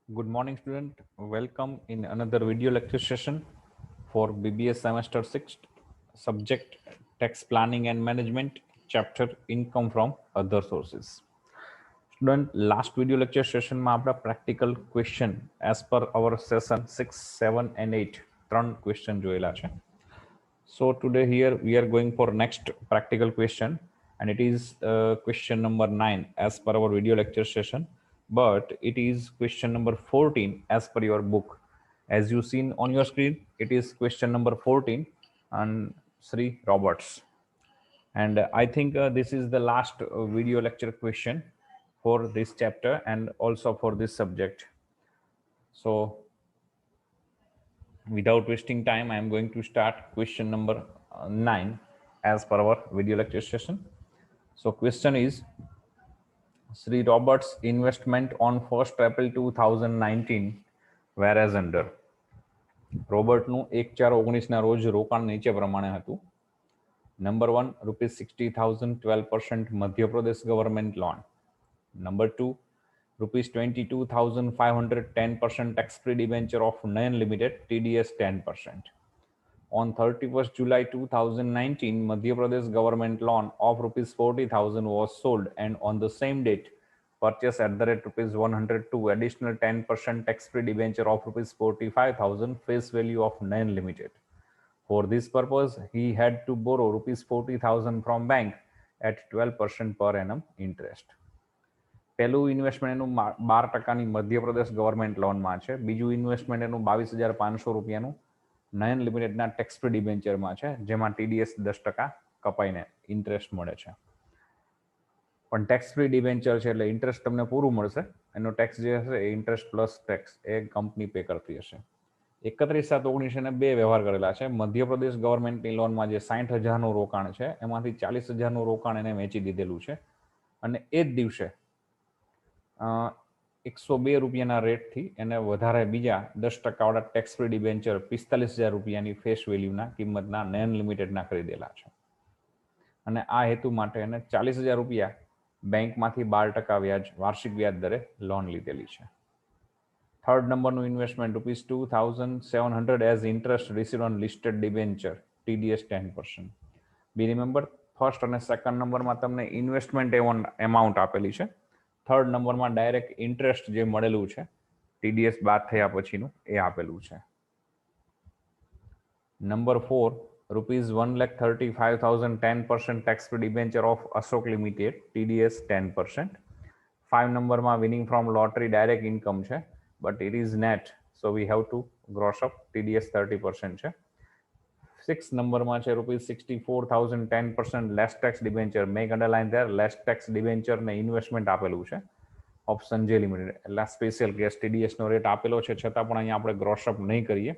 Good morning, student. Welcome in another video lecture session for BBS semester 6, subject tax planning and management, chapter income from other sources. Student, last video lecture session માં આપણા practical question as per our session 6, 7 and 8 ત્રણ question જોયેલા છે. So today here we are going for next practical question, and it is question number 9 as per our video lecture session, but it is question number 14 as per your book. As you seen on your screen, it is question number 14 and Sri Roberts. And I think this is the last video lecture question for this chapter and also for this subject. So without wasting time, I am going to start question number 9 as per our video lecture session. So question is, Sri Roberts investment on 1st April 2019 whereas under. રોબર્ટનું 1/4/19 રોજ રોકાણ નીચે પ્રમાણે હતું. Number 1 ₹60,000 12% Madhya Pradesh government loan. Number 2 ₹22,500 10% tax-free debenture of Nayan Limited TDS 10%. On 31st July 2019, Madhya Pradesh government loan of ₹40,000 was sold, and on the same date, purchase at the rate ₹102 additional 10% tax-free debenture of ₹45,000 face value of Nayan Limited. For this purpose, he had to borrow ₹40,000 from bank at 12% per annum interest. પહેલું investment એનું 12% Madhya Pradesh government લોનમાં છે. બીજું investment એનું 22,500 રૂપિયાનું નયન લિમિટેડના tax free ડિબેન્ચરમાં છે, જેમાં TDS 10% કપાઈને interest મળે છે. પણ ટેક્સ ફ્રી ડિબેન્ચર છે એટલે ઇન્ટરેસ્ટ તમને પૂરું મળશે. એનો ટેક્સ જે હશે એ ઇન્ટરેસ્ટ પ્લસ ટેક્સ એ કંપની પે કરતી હશે. 31/7/19 બે વ્યવહાર કરેલા છે. મધ્યપ્રદેશ ગવર્મેન્ટની લોનમાં જે 60,000નું રોકાણ છે એમાંથી 40,000નું રોકાણ એને વેચી દીધેલું છે, અને એ જ દિવસે 102 રૂપિયાના રેટથી એને વધારે બીજા 10% વાળા ટેક્સ ફ્રી ડિબેન્ચર 45,000 રૂપિયાની ફેસ વેલ્યુના કિંમતના નયન લિમિટેડના ખરીદેલા છે, અને આ હેતુ માટે એને 40,000 રૂપિયા બેંકમાંથી 12% વ્યાજ વાર્ષિક વ્યાજ દરે લોન લીધેલી છે. થર્ડ નંબરનું investment ₹2,700 as interest received on listed debenture TDS 10%. Be remember, first અને સેકન્ડ નંબરમાં તમને ઇન્વેસ્ટમેન્ટ એમાઉન્ટ આપેલી છે. થર્ડ નંબરમાં ડાયરેક્ટ ઇન્ટરેસ્ટ જે મળેલું છે TDS બાદ થયા પછીનું એ આપેલું છે. Number 4 ₹1,35,000 10% tax free debenture of Ashok Limited TDS 10%. 5 નંબરમાં winning from lottery direct income છે, but it is net, so we have to gross up TDS 30% છે. 6 નંબરમાં છે ₹64,000 10% less tax debenture. Make underline there, less tax debenture ને investment આપેલું છે of Sanjay limited. એટલે special case TDS નો rate આપેલો છે, છતાં પણ અહીંયા આપણે ગ્રોસઅપ નહીં કરીએ,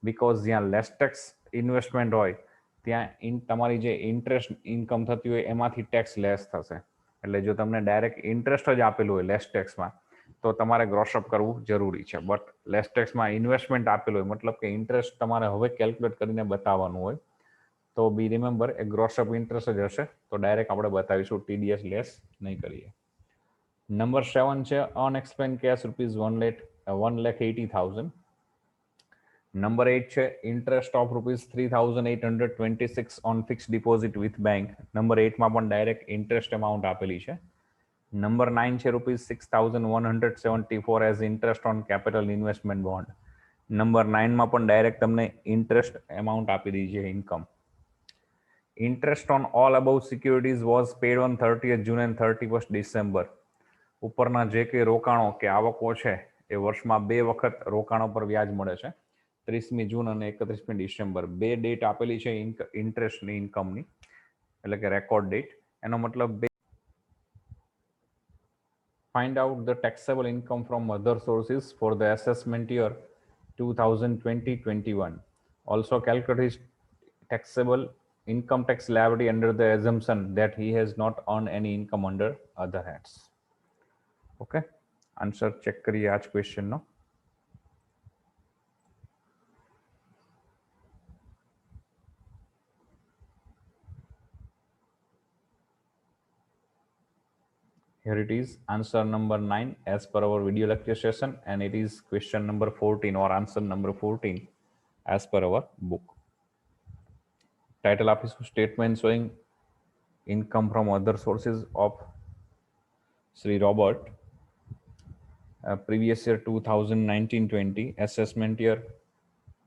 બીકોઝ જ્યાં લેસ ટેક્સ ઇન્વેસ્ટમેન્ટ હોય ત્યાં તમારી જે ઇન્ટરેસ્ટ ઇન્કમ થતી હોય એમાંથી ટેક્સ લેસ થશે. એટલે જો તમને ડાયરેક્ટ ઇન્ટરેસ્ટ જ આપેલું હોય લેસ ટેક્સમાં તો તમારે ગ્રોસઅપ કરવું જરૂરી છે. બટ લેસ ટેક્સમાં ઇન્વેસ્ટમેન્ટ આપેલું હોય, મતલબ કે ઇન્ટરેસ્ટ તમારે હવે કેલ્ક્યુલેટ કરીને બતાવવાનું હોય, તો બી રિમેમ્બર એ ગ્રોસઅપ ઇન્ટરેસ્ટ જ હશે, તો ડાયરેક્ટ આપણે બતાવીશું, TDS લેસ નહીં કરીએ. નંબર 7 છે અનએક્સપ્લેન કેશ ₹1,80,000. નંબર 8 છે interest of ₹3,826 on fix deposit with bank. Number 8માં પણ ડાયરેક્ટ ઇન્ટરેસ્ટ અમાઉન્ટ આપેલી છે. નંબર 9 છે ₹6,174 as interest on capital investment bond. Number 9માં પણ ડાયરેક્ટ તમને ઇન્ટરેસ્ટ અમાઉન્ટ આપી દીધી છે, income. Interest on all above securities was paid on 30th June એન્ડ 31st December. ઉપરના જે કંઈ રોકાણો કે આવકો છે એ વર્ષમાં 2 વખત રોકાણો પર વ્યાજ મળે છે, 30મી જૂન અને 31મી ડિસેમ્બર. 2 ડેટ આપેલી છે ઇન્ટરેસ્ટની ઇન્કમની, એટલે કે રેકોર્ડ ડેટ. એનો મતલબ find out the taxable income from other sources for the assessment year 2020-21. Also calculate his taxable income tax liability under the assumption that he has not earned any income under other heads. Okay, answer check કરીએ આ જ question નો. here it is, answer number 9 as per our video lecture session, and it is question number 14 or answer number 14 as per our book. Title આપીશું statement showing income from other sources of Sri Robert, previous year 2019-20, assessment year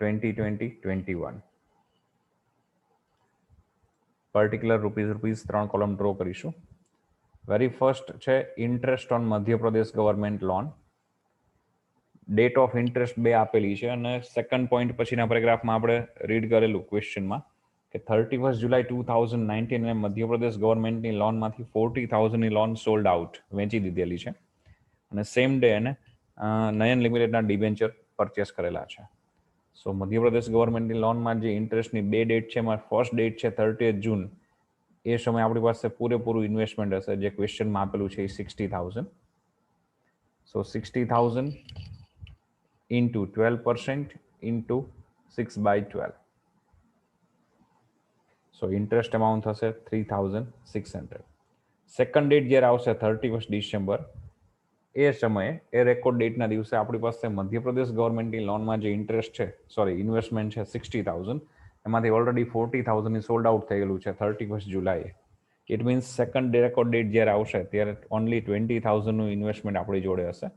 2020-21. particular rupees 3 column draw કરીશું. Very first છે interest on Madhya Pradesh government loan. Date of interest બે આપેલી છે અને second point પછીના પેરેગ્રાફમાં આપણે read કરેલું ક્વેશ્ચનમાં કે 31 જુલાઈ 2019 મધ્યપ્રદેશ ગવર્મેન્ટની લોનમાંથી 40,000ની લોન સોલ્ડ આઉટ, વેચી દીધેલી છે, અને સેમ ડે એને નયન લિમિટેડના ડિબેન્ચર પરચેસ કરેલા છે. સો મધ્યપ્રદેશ ગવર્મેન્ટની લોનમાં જે ઇન્ટરેસ્ટની બે ડેટ છે, એમાં ફર્સ્ટ ડેટ છે 30 જૂન. એ સમયે આપણી પાસે પૂરેપૂરું ઇન્વેસ્ટમેન્ટ હશે, જે ક્વેશ્ચનમાં આપેલું છે એ 60,000. સો 60,000 into 12% into 6/12. સો ઇન્ટરેસ્ટ અમાઉન્ટ થશે 3,600. સેકન્ડ ડેટ જ્યારે આવશે 31 ડિસેમ્બર, એ સમયે એ રેકોર્ડ ડેટના દિવસે આપણી પાસે મધ્યપ્રદેશ ગવર્મેન્ટની લોનમાં જે ઇન્ટરેસ્ટ છે, ઇન્વેસ્ટમેન્ટ છે 60,000, એમાંથી ઓલરેડી 40,000ની સોલ્ડ આઉટ થયેલું છે 31 જુલાઈએ. It means second record date જ્યારે આવશે ત્યારે ઓનલી 20,000નું ઇન્વેસ્ટમેન્ટ આપણી જોડે હશે.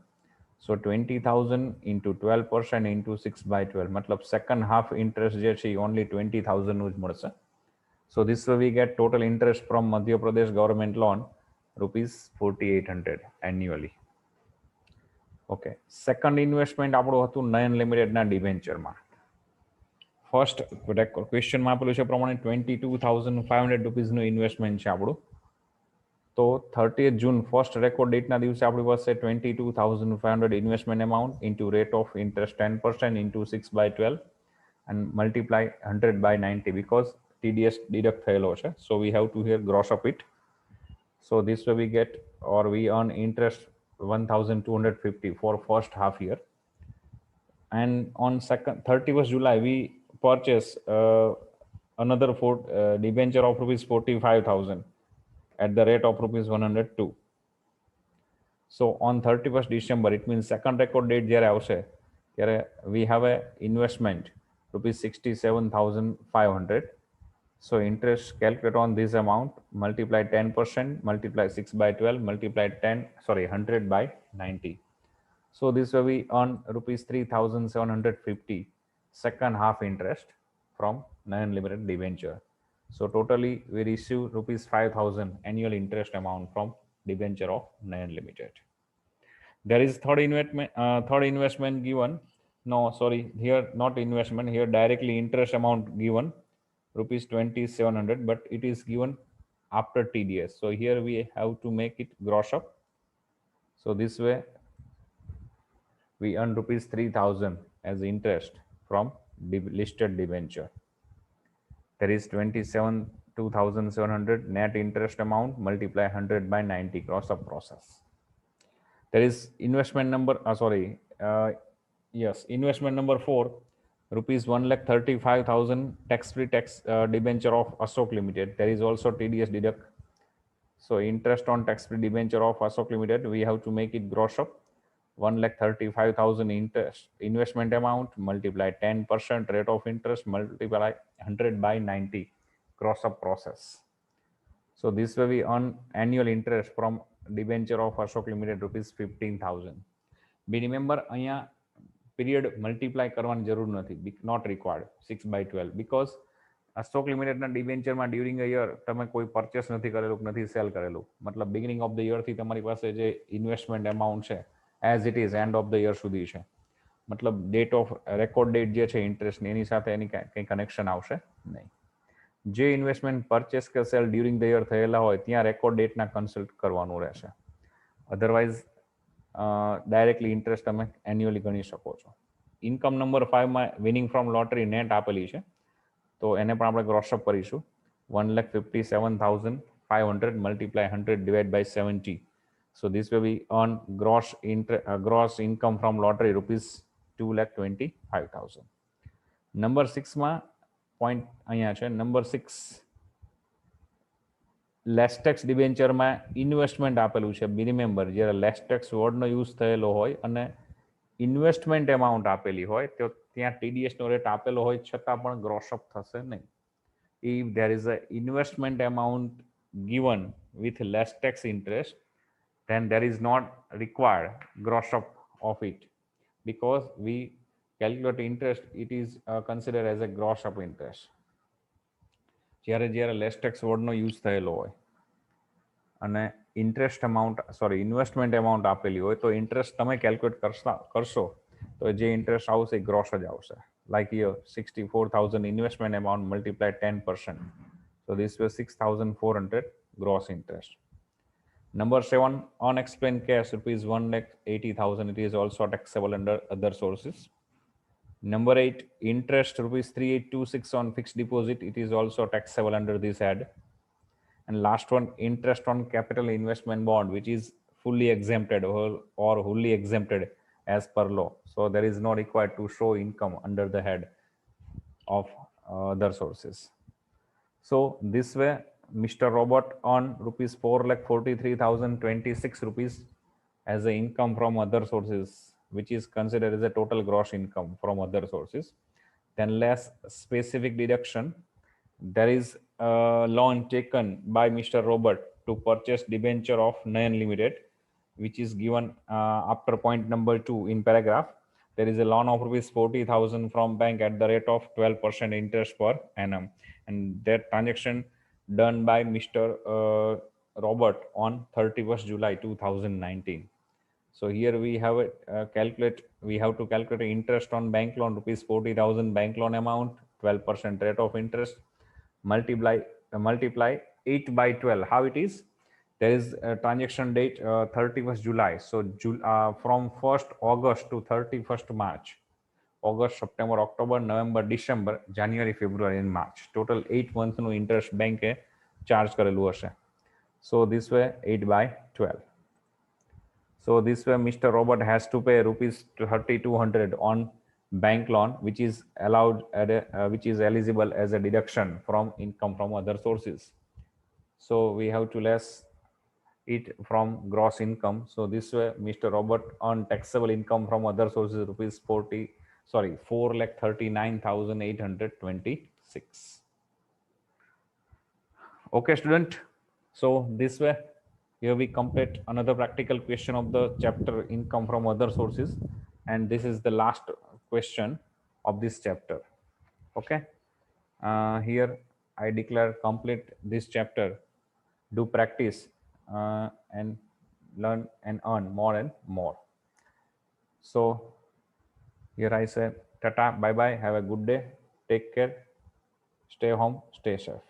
સો 20,000 into 12% into 6/12, મતલબ સેકન્ડ હાફ ઇન્ટરેસ્ટ જે છે એ ઓનલી 20,000નું જ મળશે. So this way we get total interest from Madhya Pradesh government loan ₹4,800 annually. Okay, second investment આપણું હતું નયન લિમિટેડના ડિબેન્ચરમાં. ફર્સ્ટ ક્વેશ્ચનમાં આપેલું છે પ્રમાણે ₹22,500નું ઇન્વેસ્ટમેન્ટ છે આપણું. તો 30 જૂન ફર્સ્ટ રેકોર્ડ ડેટના દિવસે આપણી પાસે 22,500 investment amount into rate of interest 10% into 6/12 and multiply 100/90 because TDS deduct થયેલો છે. So we have to here gross up it. So this way we get or we earn interest 1,250 for first half year. And on 31st July we purchase another debenture of ₹45,000 at the rate of ₹102. So on 31st December, it means second record date જ્યારે આવશે ત્યારે we have a investment ₹67,500. So interest calculate on this amount, multiply 10%, multiply 6/12, multiply 100/90. So this way we earn ₹3,750 second half interest from Nayan Limited debenture. So totally we receive ₹5,000 annual interest amount from debenture of Nayan Limited. There is third investment given. No, sorry, here not investment, here directly interest amount given ₹2,700, but it is given after TDS. So here we have to make it gross up. So this way we earn ₹3,000 as interest from listed debenture. There is 2,700 net interest amount, multiply 100/90, cross up process. There is investment number, investment number 4, ₹1,35,000 tax-free debenture of Ashok Limited. There is also TDS deduct. So interest on tax-free debenture of Ashok Limited, we have to make it gross up. 1,35,000 interest investment amount, multiply 10% rate of interest, multiply 100/90, cross up process. So this way we earn annual interest from debenture of Ashok Limited ₹15,000. Be remember અહીંયા period multiply કરવાની જરૂર નથી, not required 6/12, because Ashok લિમિટેડના ડિબેન્ચરમાં during a year તમે કોઈ purchase નથી કરેલું, નથી સેલ કરેલું, મતલબ બિગિનિંગ ઓફ ધ યરથી તમારી પાસે જે ઇન્વેસ્ટમેન્ટ અમાઉન્ટ છે as it is end of the year સુધી છે. મતલબ ડેટ ઓફ રેકોર્ડ ડેટ જે છે ઇન્ટરેસ્ટની, એની સાથે એની કંઈ કનેક્શન આવશે નહીં. જે ઇન્વેસ્ટમેન્ટ પરચેસ કે સેલ ડ્યુરિંગ ધ યર થયેલા હોય ત્યાં રેકોર્ડ ડેટના કન્સલ્ટ કરવાનું રહેશે. અધરવાઇઝ ડાયરેક્ટલી ઇન્ટરેસ્ટ તમે એન્યુઅલી ગણી શકો છો. ઇન્કમ નંબર 5માં વિનિંગ ફ્રોમ લોટરી નેટ આપેલી છે, તો એને પણ આપણે ગ્રોસઅપ કરીશું. 1,57,500 multiply 100 divided by 70. So this way we earn gross income from lottery ₹2,25,000. નંબર 6માં પોઈન્ટ અહીંયા છે. નંબર 6 લેસ ટેક્સ ડિબેન્ચરમાં ઇન્વેસ્ટમેન્ટ આપેલું છે. બી રિમેમ્બર, જ્યારે લેસ ટેક્સ વર્ડનો યુઝ થયેલો હોય અને ઇન્વેસ્ટમેન્ટ એમાઉન્ટ આપેલી હોય તો ત્યાં ટીડીએસનો રેટ આપેલો હોય છતાં પણ ગ્રોસઅપ થશે નહીં. If there is a investment amount given with less tax interest, then there is not required gross up of it, because we calculate interest, it is considered as a gross up interest. જ્યારે જ્યારે less tax વર્ડનો use થયેલો હોય અને investment amount આપેલી હોય તો interest તમે કેલ્ક્યુલેટ કરશો તો જે ઇન્ટરેસ્ટ આવશે એ ગ્રોસ જ આવશે. Like here 64,000 investment amount multiplied 10%, so this was 6,400 gross interest. Number 7, unexplained cash rupees 1,80,000, it is also taxable under other sources. Number 8, interest rupees 3,826 on fixed deposit, it is also taxable under this head. And last one, interest on capital investment bond, which is fully exempted or wholly exempted as per law. So there is no required to show income under the head of other sources. So this way, Mr. Robert on rupees 4,43,026 rupees as the income from other sources, which is considered as a total gross income from other sources. Then less specific deduction, there is a loan taken by Mr. Robert to purchase debenture of Nayan Limited, which is given after point number 2 in paragraph. There is a loan of rupees 40,000 from bank at the rate of 12% interest per annum, and that transaction done by Mr. Robert on 31st July 2019. So here we have we have to calculate interest on bank loan rupees 40,000 bank loan amount, 12% rate of interest, multiply 8 by 12. How it is? There is a transaction date 31st July. So from 1st August to 31st March, August, September, October, November, December, January, February and March. Total 8 months no interest bank charge કરેલું હશે. So this way 8 by 12. So this way Mr. Robert has to pay rupees 3,200 on bank loan, which is allowed which is eligible as a deduction from income from other sources. So we have to less it from gross income. So this way Mr. Robert on taxable income from other sources rupees 4,39,826. Okay student, so this way here we complete another practical question of the chapter income from other sources, and this is the last question of this chapter. Okay, here I declare complete this chapter. Do practice and learn and earn more and more. So here I say tata, bye bye, have a good day, take care, stay home, stay safe.